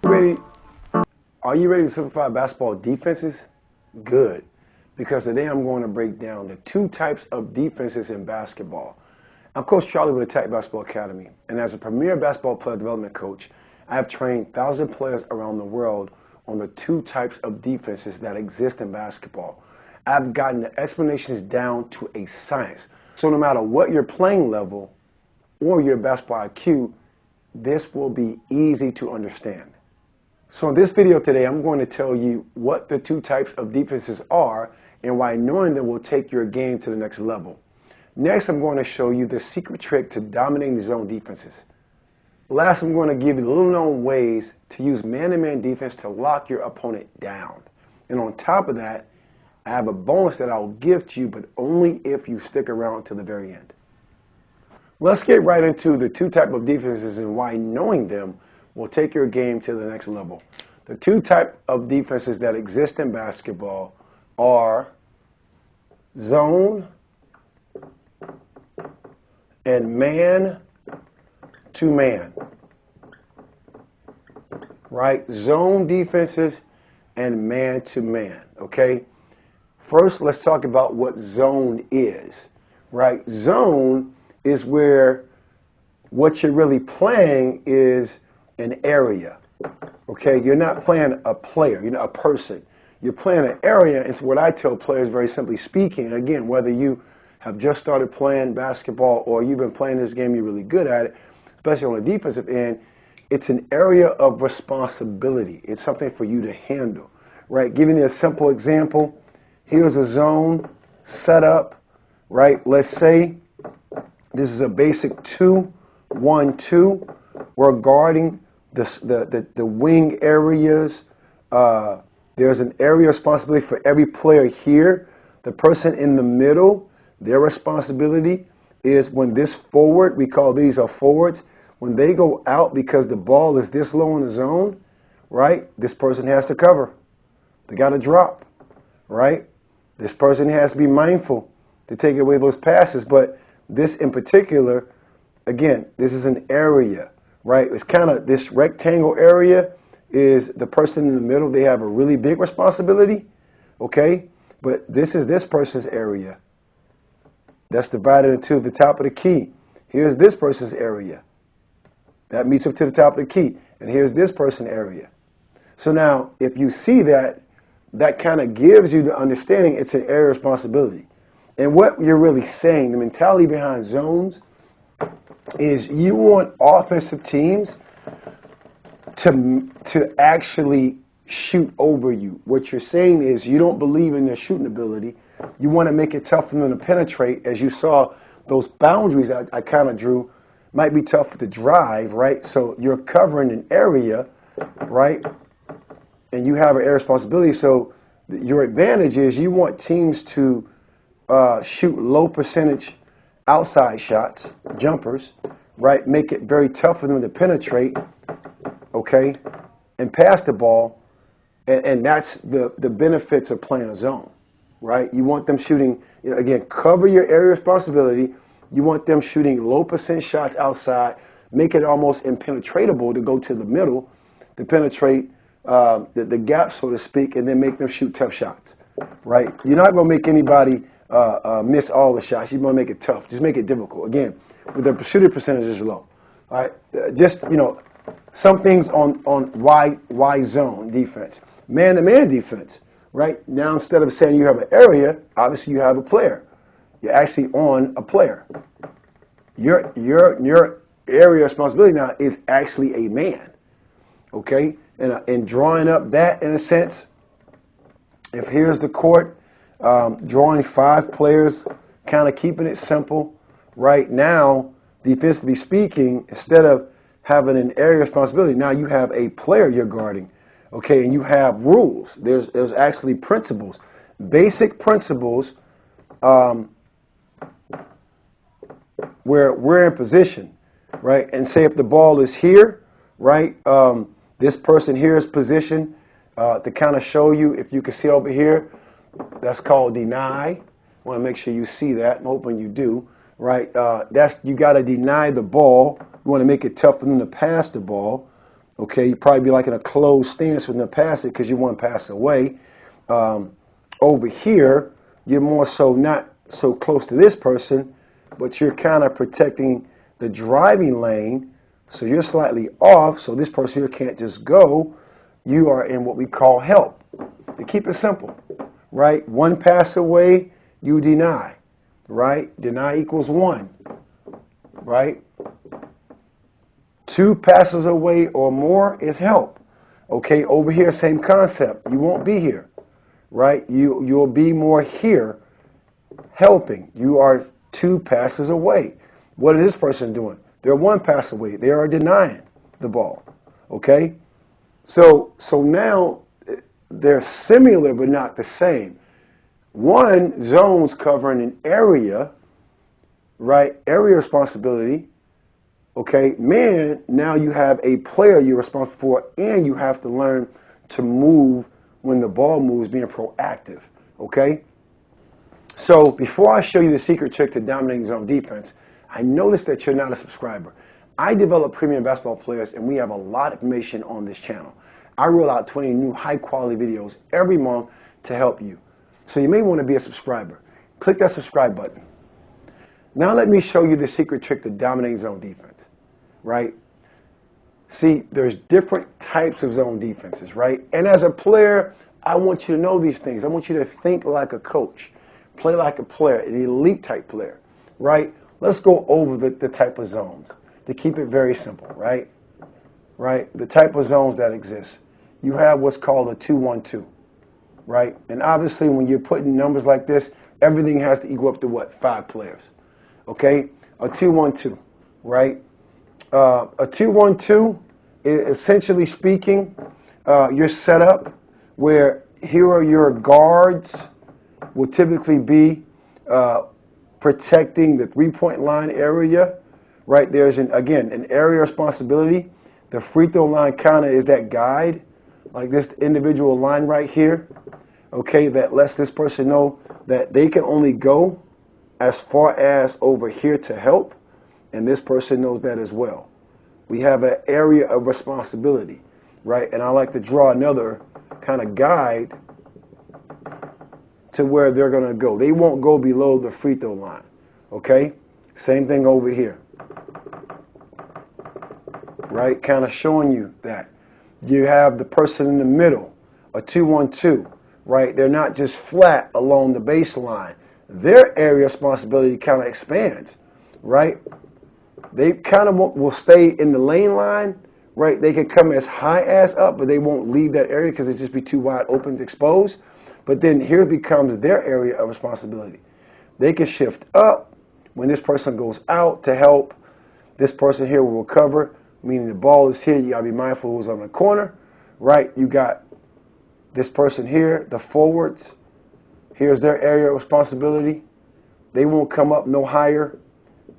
Ready? Are you ready to simplify basketball defenses? Good. Because today I'm going to break down the two types of defenses in basketball. I'm Coach Charlie with Attack Basketball Academy, and as a premier basketball player development coach, I have trained thousands of players around the world on the two types of defenses that exist in basketball. I've gotten the explanations down to a science. So no matter what your playing level or your basketball IQ, this will be easy to understand. So in this video today, I'm going to tell you what the two types of defenses are and why knowing them will take your game to the next level. Next, I'm going to show you the secret trick to dominating zone defenses. Last, I'm going to give you little-known ways to use man-to-man defense to lock your opponent down. And on top of that, I have a bonus that I'll give to you, but only if you stick around to the very end. Let's get right into the two types of defenses and why knowing them will take your game to the next level. The two types of defenses that exist in basketball are zone and man-to-man. Right? Zone defenses and man-to-man. Okay? First, let's talk about what zone is. Right? Zone is where what you're really playing is an area. Okay? You're not playing a player, you're not a person. You're playing an area, and so what I tell players, very simply speaking, again, whether you have just started playing basketball or you've been playing this game, you're really good at it, especially on the defensive end, it's an area of responsibility. It's something for you to handle. Right? Giving you a simple example, here's a zone setup, right? Let's say this is a basic 2-1-2. We're guarding the wing areas. There's an area responsibility for every player here. The person in the middle, their responsibility is when this forward, we call these our forwards, when they go out because the ball is this low in the zone, right, this person has to cover. They got to drop, right? This person has to be mindful to take away those passes. But this in particular, again, this is an area, right? It's kind of this rectangle area is the person in the middle. They have a really big responsibility, okay? But this is this person's area. That's divided into the top of the key. Here's this person's area. That meets up to the top of the key. And here's this person's area. So now, if you see that, that kind of gives you the understanding it's an area of responsibility. And what you're really saying, the mentality behind zones, is you want offensive teams to actually shoot over you. What you're saying is you don't believe in their shooting ability. You want to make it tough for them to penetrate. As you saw, those boundaries I kind of drew might be tough to drive, right? So you're covering an area, right? And you have an area responsibility. So your advantage is you want teams to shoot low percentage outside shots, jumpers, right? Make it very tough for them to penetrate, okay, and pass the ball. And that's the benefits of playing a zone, right? You want them shooting, again, cover your area responsibility. You want them shooting low percent shots outside, make it almost impenetratable to go to the middle, to penetrate the gap, so to speak, and then make them shoot tough shots, right? You're not going to make anybody miss all the shots. You're going to make it tough. Just make it difficult. Again, with the shooting percentage is low. All right, just some things on why zone defense, man-to-man defense. Right now, instead of saying you have an area, obviously you have a player. You're actually on a player. Your area responsibility now is actually a man. Okay, and drawing up that in a sense. If here's the court, drawing 5 players, kind of keeping it simple. Right now, defensively speaking, instead of having an area responsibility, now you have a player you're guarding, okay, and you have rules. There's actually principles, basic principles, where we're in position, right? And say if the ball is here, right, this person here is positioned to kind of show you, if you can see over here, that's called deny. I want to make sure you see that. I'm hoping you do, right? You got to deny the ball You want to make it tough for them to pass the ball. Okay, you probably be like in a closed stance for them to pass it because you want to pass away. Over here, you're more so not so close to this person, but you're kind of protecting the driving lane. So you're slightly off, so this person here can't just go. You are in what we call help. To keep it simple, right? One pass away, you deny, right? Deny equals one, right? Two passes away or more is help. Okay, over here, same concept. You won't be here, right? You'll be more here helping. You are two passes away. What is this person doing? They're one pass away. They are denying the ball. Okay? So now they're similar but not the same. One, zones covering an area, right? Area responsibility. Okay, man, now you have a player you're responsible for, and you have to learn to move when the ball moves, being proactive. Okay? So before I show you the secret trick to dominating zone defense, I noticed that you're not a subscriber. I develop premium basketball players, and we have a lot of information on this channel. I roll out 20 new high-quality videos every month to help you. So you may want to be a subscriber. Click that subscribe button. Now let me show you the secret trick to dominating zone defense, right? See, there's different types of zone defenses, right? And as a player, I want you to know these things. I want you to think like a coach, play like a player, an elite type player, right? Let's go over the type of zones to keep it very simple, right? Right? The type of zones that exist. You have what's called a 2-1-2, right? And obviously when you're putting numbers like this, everything has to equal up to what? 5 players. Okay? A 2-1-2, right? A 2-1-2 is essentially speaking, you're set up where here are your guards will typically be protecting the three-point line area, right? There's, an area responsibility. The free throw line kind of is that guide, like this individual line right here, okay, that lets this person know that they can only go as far as over here to help, and this person knows that as well. We have an area of responsibility, right? And I like to draw another kind of guide to where they're going to go. They won't go below the free throw line, okay? Same thing over here, right? Kind of showing you that. You have the person in the middle, a 2-1-2, right? They're not just flat along the baseline. Their area of responsibility kind of expands, right? They kind of will stay in the lane line, right? They can come as high as up, but they won't leave that area because it'd just be too wide open to expose. But then here becomes their area of responsibility. They can shift up when this person goes out to help. This person here will recover, meaning the ball is here. You got to be mindful who's on the corner, right? You got this person here, the forwards. Here's their area of responsibility. They won't come up no higher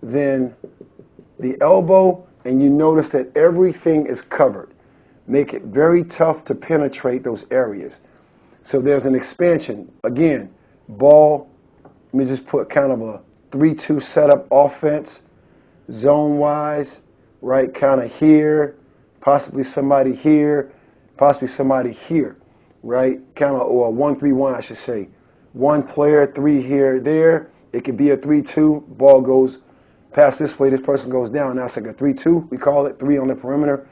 than the elbow, and you notice that everything is covered. Make it very tough to penetrate those areas. So there's an expansion. Again, ball, let me just put kind of a 3-2 setup offense, zone-wise, right, kind of here, possibly somebody here, possibly somebody here, right, kind of, or a 1-3-1, I should say. One player, 3 here, there. It could be a 3-2. Ball goes past this way. This person goes down. Now it's like a 3-2. We call it 3 on the perimeter,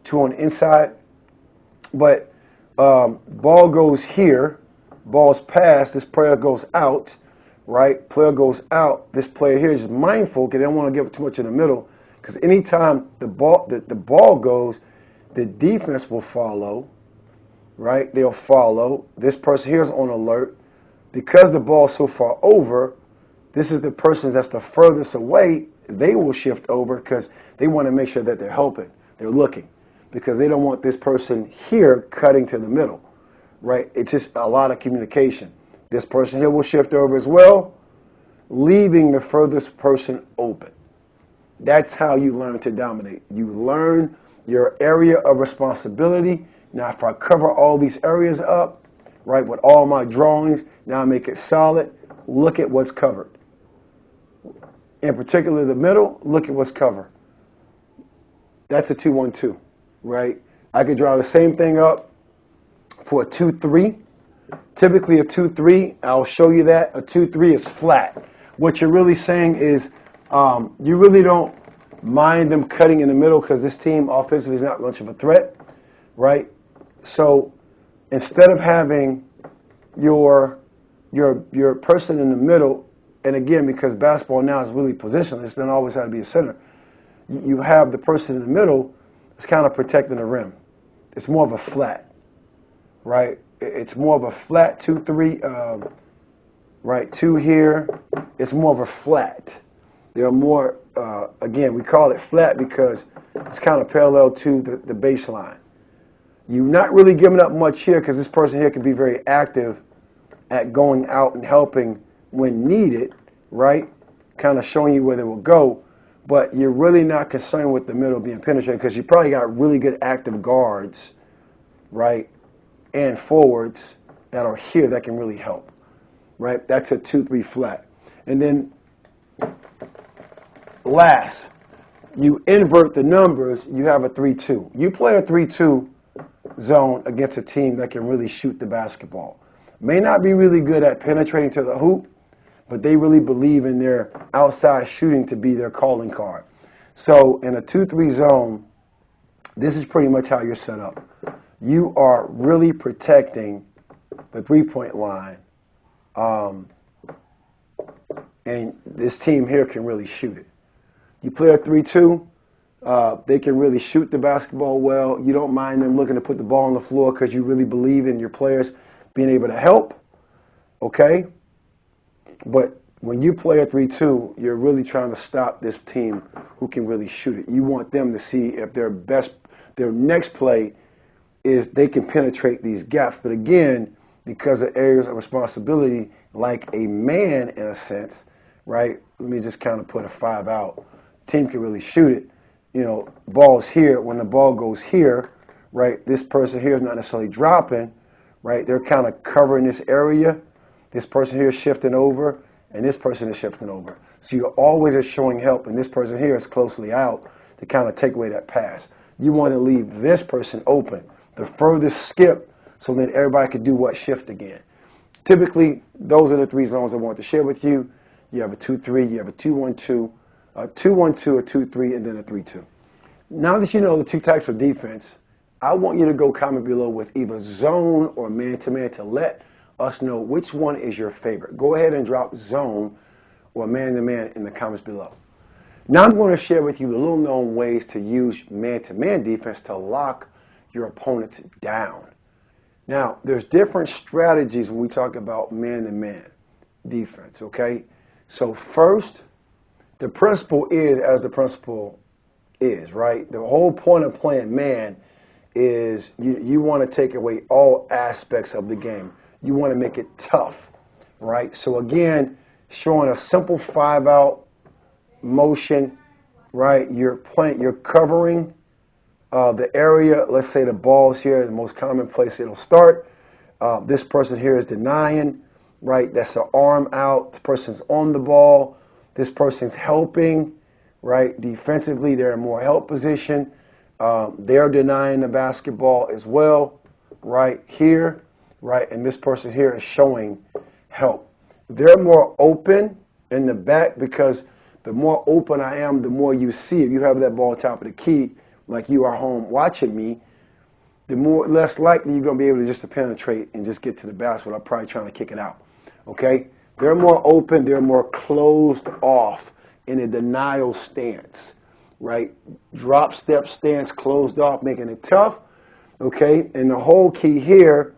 2 on the inside. But ball goes here. Ball's passed. This player goes out, right? Player goes out. This player here is mindful because they don't want to give it too much in the middle. Because anytime the ball goes, the defense will follow, right? They'll follow. This person here is on alert. Because the ball's so far over, this is the person that's the furthest away. They will shift over because they want to make sure that they're helping. They're looking because they don't want this person here cutting to the middle, right? It's just a lot of communication. This person here will shift over as well, leaving the furthest person open. That's how you learn to dominate. You learn your area of responsibility. Now, if I cover all these areas up, right, with all my drawings, now I make it solid. Look at what's covered. In particular, the middle, look at what's covered. That's a 2-1-2, right? I could draw the same thing up for a 2-3. Typically a 2-3, I'll show you that. A 2-3 is flat. What you're really saying is you really don't mind them cutting in the middle because this team offensively is not much of a threat, right? So instead of having your person in the middle, and again, because basketball now is really positionless, it doesn't always have to be a center. You have the person in the middle that's kind of protecting the rim. It's more of a flat, right? It's more of a flat 2-3, right? 2 here. It's more of a flat. They're more, again, we call it flat because it's kind of parallel to the baseline. You're not really giving up much here because this person here can be very active at going out and helping when needed, right? Kind of showing you where they will go. But you're really not concerned with the middle being penetrated because you probably got really good active guards, right, and forwards that are here that can really help, right? That's a 2-3 flat. And then last, you invert the numbers, you have a 3-2. You play a 3-2 zone against a team that can really shoot the basketball. May not be really good at penetrating to the hoop, but they really believe in their outside shooting to be their calling card. So in a 2-3 zone, this is pretty much how you're set up. You are really protecting the three-point line, and this team here can really shoot it. You play a 3-2, they can really shoot the basketball well. You don't mind them looking to put the ball on the floor because you really believe in your players being able to help, okay? But when you play a 3-2, you're really trying to stop this team who can really shoot it. You want them to see if their next play is they can penetrate these gaps. But again, because of areas of responsibility, like a man in a sense, right? Let me just kind of put a 5 out. Team can really shoot it. You know, ball's here. When the ball goes here, right, this person here is not necessarily dropping, right? They're kind of covering this area. This person here is shifting over, and this person is shifting over. So you're always just showing help, and this person here is closely out to kind of take away that pass. You want to leave this person open, the furthest skip, so that everybody could do what? Shift again. Typically, those are the 3 zones I want to share with you. You have a 2-3, you have a 2-1-2, a 2-1-2, a 2-3, and then a 3-2. Now that you know the 2 types of defense, I want you to go comment below with either zone or man-to-man to let us know which one is your favorite. Go ahead and drop zone or man-to-man in the comments below. Now I'm going to share with you the little known ways to use man-to-man defense to lock your opponent down. Now, there's different strategies when we talk about man-to-man defense, okay? So first, the principle is as the principle is, right? The whole point of playing man is you want to take away all aspects of the game. You want to make it tough, right? So again, showing a simple 5-out motion, right? You're covering the area. Let's say the ball's here, the most common place it'll start. This person here is denying, right? That's an arm out. The person's on the ball. This person's helping, right? Defensively, they're in more help position. They're denying the basketball as well, right here, right? And this person here is showing help. They're more open in the back because the more open I am, the more you see. If you have that ball top of the key, like you are home watching me, the less likely you're going to be able to just to penetrate and just get to the basket without probably trying to kick it out, okay? They're more open. They're more closed off in a denial stance, right? Drop step stance, closed off, making it tough, okay? And the whole key here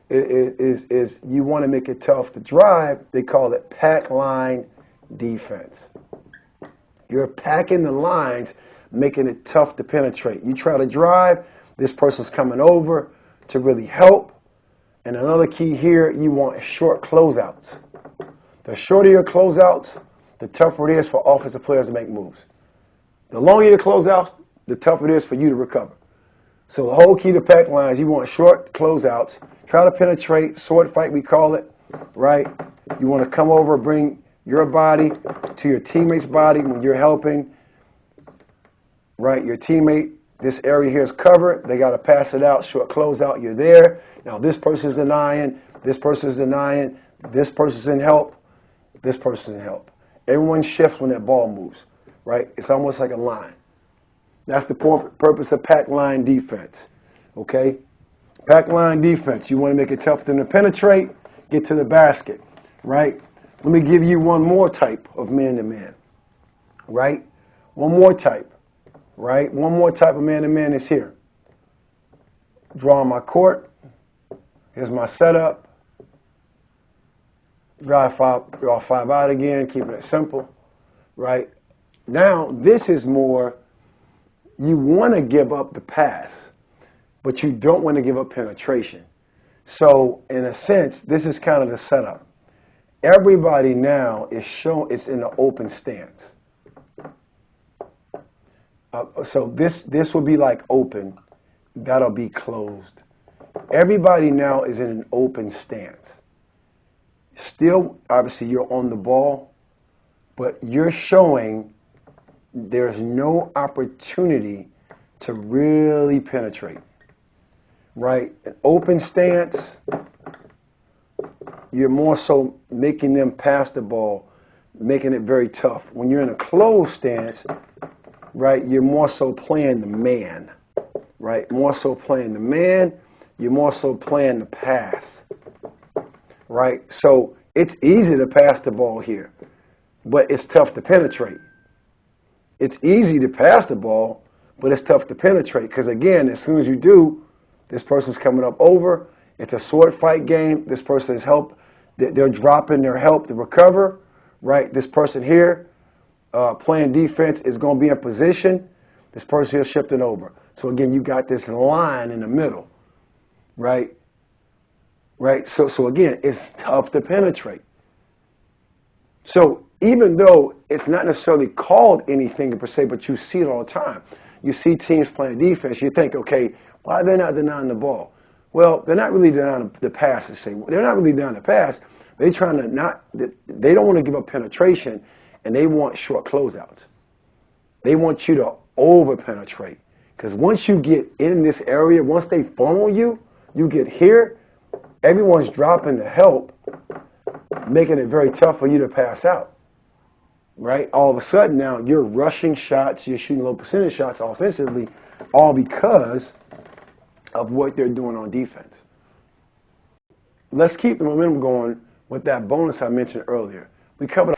is you want to make it tough to drive. They call it pack line defense. You're packing the lines, making it tough to penetrate. You try to drive, this person's coming over to really help. And another key here, you want short closeouts. The shorter your closeouts, the tougher it is for offensive players to make moves. The longer your closeouts, the tougher it is for you to recover. So the whole key to pack lines, you want short closeouts. Try to penetrate, sword fight we call it, right? You want to come over, bring your body to your teammate's body when you're helping, right? Your teammate This area here is covered. They got to pass it out, short closeout. You're there. Now this person's denying. This person's denying. This person's in help. This person's in help. Everyone shifts when that ball moves, right? It's almost like a line. That's the purpose of pack line defense, okay? Pack line defense. You want to make it tough for them to penetrate, get to the basket, right? Let me give you one more type of man-to-man, right? One more type, right? One more type of man-to-man is here. Drawing my court. Here's my setup. Draw five out again, keeping it simple, right? Now, this is more, you want to give up the pass, but you don't want to give up penetration. So, in a sense, this is kind of the setup. Everybody now is in an open stance. So this will be like open. That'll be closed. Everybody now is in an open stance. Still, obviously, you're on the ball, but you're showing there's no opportunity to really penetrate, right? An open stance, you're more so making them pass the ball, making it very tough. When you're in a closed stance, right, you're more so playing the man, right? More so playing the man, you're more so playing the pass, right? So it's easy to pass the ball here, but it's tough to penetrate. It's easy to pass the ball, but it's tough to penetrate because, again, as soon as you do, this person's coming up over. It's a sword fight game. This person is help. They're dropping their help to recover, right? This person here playing defense is going to be in position. This person here shifting over. So, again, you got this line in the middle, right? Right? So again, it's tough to penetrate. So even though it's not necessarily called anything per se, but you see it all the time. You see teams playing defense. You think, okay, why are they not denying the ball? Well, they're not really denying the pass. They're not really denying the pass. They're trying to not. They don't want to give up penetration, and they want short closeouts. They want you to over penetrate, because once you get in this area, once they funnel you, you get here. Everyone's dropping the help, making it very tough for you to pass out, right? All of a sudden now you're rushing shots, you're shooting low percentage shots offensively, all because of what they're doing on defense. Let's keep the momentum going with that bonus I mentioned earlier. We covered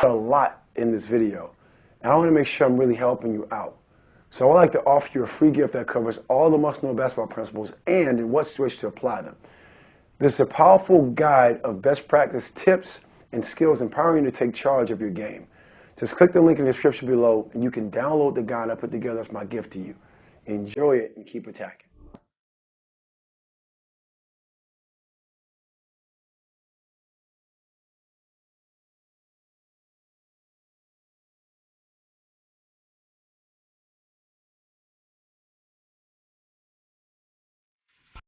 a lot in this video, and I want to make sure I'm really helping you out. So I'd like to offer you a free gift that covers all the must-know basketball principles and in what situation to apply them. This is a powerful guide of best practice tips and skills empowering you to take charge of your game. Just click the link in the description below and you can download the guide I put together as my gift to you. Enjoy it and keep attacking.